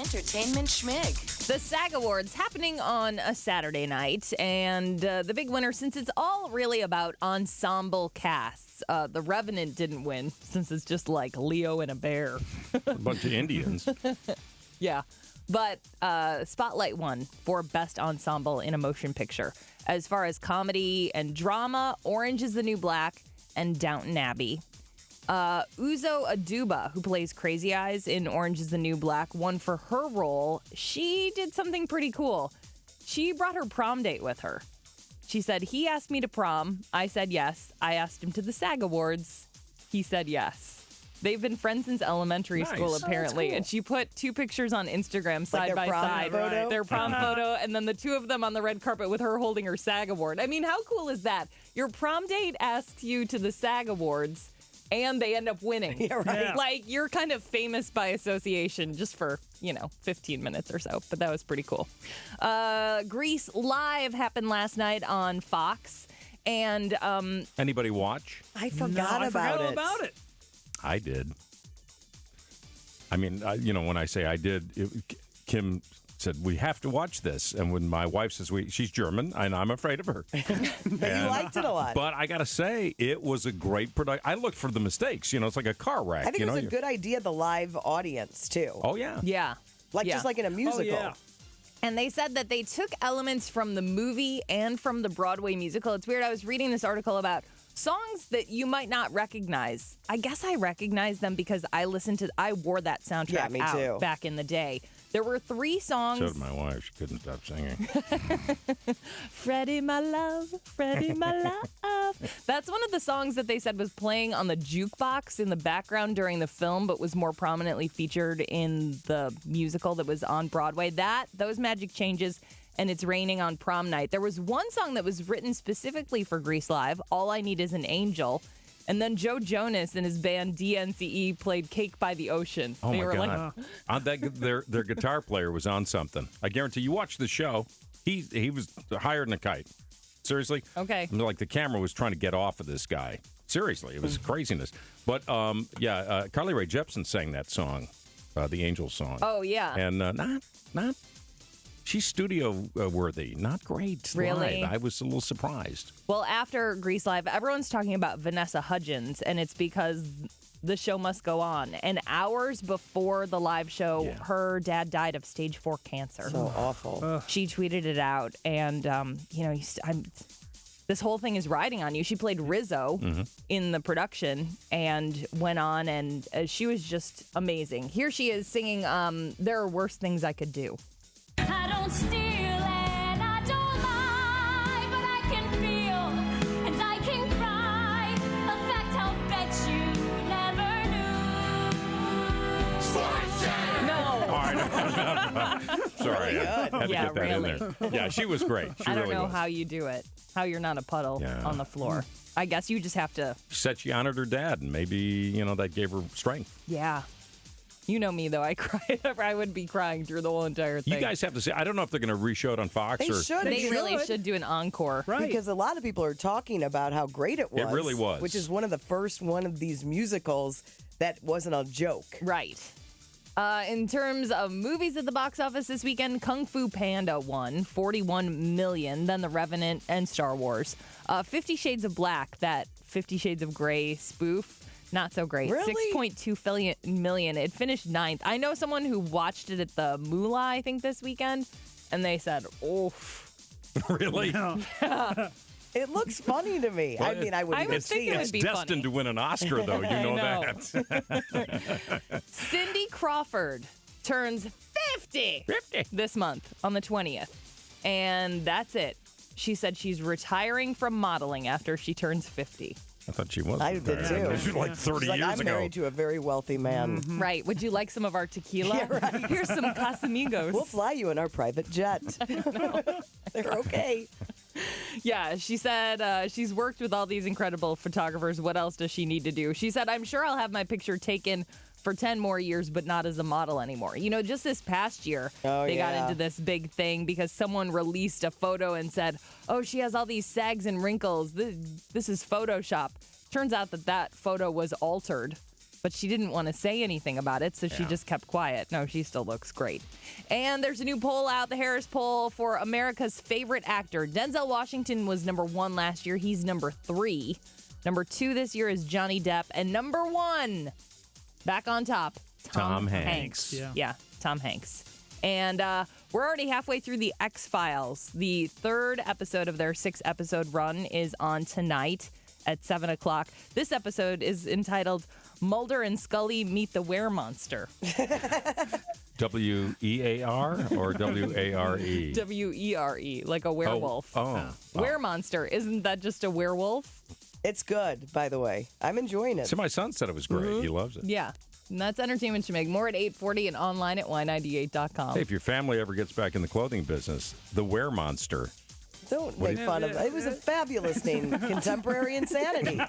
Entertainment Schmig. The SAG Awards happening on a Saturday night, and the big winner, since it's all really about ensemble casts, The Revenant didn't win, since it's just like Leo and a bear. A bunch of Indians. Yeah. But Spotlight won for Best Ensemble in a Motion Picture. As far as comedy and drama, Orange is the New Black and Downton Abbey. Uzo Aduba, who plays Crazy Eyes in Orange is the New Black, won for her role. She did something pretty cool. She brought her prom date with her. She said, he asked me to prom. I said yes. I asked him to the SAG Awards. He said yes. They've been friends since elementary school, apparently. Cool. And she put two pictures on Instagram side by side. Photo? Their prom photo, and then the two of them on the red carpet with her holding her SAG Award. I mean, how cool is that? Your prom date asks you to the SAG Awards, and they end up winning. Yeah, right. Yeah. Like, you're kind of famous by association just for, 15 minutes or so. But that was pretty cool. Grease Live happened last night on Fox. And Anybody watch? I forgot about it. I did. I mean, when I say I did, Kim said, we have to watch this. And when my wife says, she's German, and I'm afraid of her. But you liked it a lot. But I got to say, it was a great production. I looked for the mistakes. It's like a car wreck. I think it was a good idea, the live audience, too. Oh, yeah. yeah. Just like in a musical. Oh, yeah. And they said that they took elements from the movie and from the Broadway musical. It's weird. I was reading this article about songs that you might not recognize. I guess I recognize them because I wore that soundtrack me out too. back in the day. There were 3 songs. So did my wife. She couldn't stop singing. Freddie, my love, Freddie, my love. That's one of the songs that they said was playing on the jukebox in the background during the film, but was more prominently featured in the musical that was on Broadway. Those magic changes, and It's Raining on Prom Night. There was one song that was written specifically for Grease Live, All I Need Is an Angel. And then Joe Jonas and his band DNCE played Cake by the Ocean. Oh, they my were God. Their guitar player was on something. I guarantee you watch the show. He was higher than a kite. Seriously? Okay. I mean, like the camera was trying to get off of this guy. Seriously, it was craziness. But, Carly Rae Jepsen sang that song, the Angel song. Oh, yeah. And not she's studio worthy. Not great. Really? Live. I was a little surprised. Well, after Grease Live, everyone's talking about Vanessa Hudgens, and it's because the show must go on. And hours before the live show, her dad died of stage 4 cancer. So awful. She tweeted it out, and, this whole thing is riding on you. She played Rizzo in the production and went on, and she was just amazing. Here she is singing There Are Worse Things I Could Do. I don't steal and I don't lie, but I can feel and I can cry. A fact I'll bet you never knew. All right. Sorry. I had to get that in there. Yeah, she was great. She I don't really know was. how you do it, how you're not a puddle on the floor. I guess you just have to. Said she honored her dad, and maybe, that gave her strength. Yeah. You know me, though. I cry. I would be crying through the whole entire thing. You guys have to say, I don't know if they're going to reshow it on Fox. They should. They really should do an encore. Right. Because a lot of people are talking about how great it was. It really was. Which is one of the first one of these musicals that wasn't a joke. Right. In terms of movies at the box office this weekend, Kung Fu Panda won $41 million, then The Revenant and Star Wars. 50 Shades of Black, that 50 Shades of Grey spoof, not so great. Really? $6.2 million. It finished 9th. I know someone who watched it at the Moolah, I think, this weekend, and they said, oof. Really? It looks funny to me. Well, I mean, I wouldn't I would even think see it it. would It's be destined funny. to win an Oscar, though. You know, know. that. Cindy Crawford turns 50 this month on the 20th. And that's it. She said she's retiring from modeling after she turns 50. I thought she was. I did, too. She was like 30 She's like, years I'm ago. married to a very wealthy man. Right. Would you like some of our tequila? Yeah, right. Here's some Casamigos. We'll fly you in our private jet. They're okay. Yeah, she said she's worked with all these incredible photographers. What else does she need to do? She said, I'm sure I'll have my picture taken for 10 more years, but not as a model anymore. Just this past year, they got into this big thing because someone released a photo and said, oh, she has all these sags and wrinkles. This is Photoshop. Turns out that photo was altered. but she didn't want to say anything about it, so she just kept quiet. No, she still looks great. And there's a new poll out, the Harris poll, for America's favorite actor. Denzel Washington was number 1 last year. He's number 3. Number 2 this year is Johnny Depp. And number 1, back on top, Tom Hanks. Yeah, Tom Hanks. And we're already halfway through the X-Files. The 3rd episode of their 6-episode run is on tonight at 7 o'clock. This episode is entitled Mulder and Scully Meet the Weremonster. W-E-A-R or W-A-R-E? W-E-R-E, like a werewolf. Weremonster. Isn't that just a werewolf? It's good, by the way. I'm enjoying it. So my son said it was great. He loves it. Yeah. And that's Entertainment Schmig. More at 8:40 and online at y98.com. Hey, if your family ever gets back in the clothing business, the Weremonster. Don't make fun of it. It was a fabulous name. Contemporary insanity.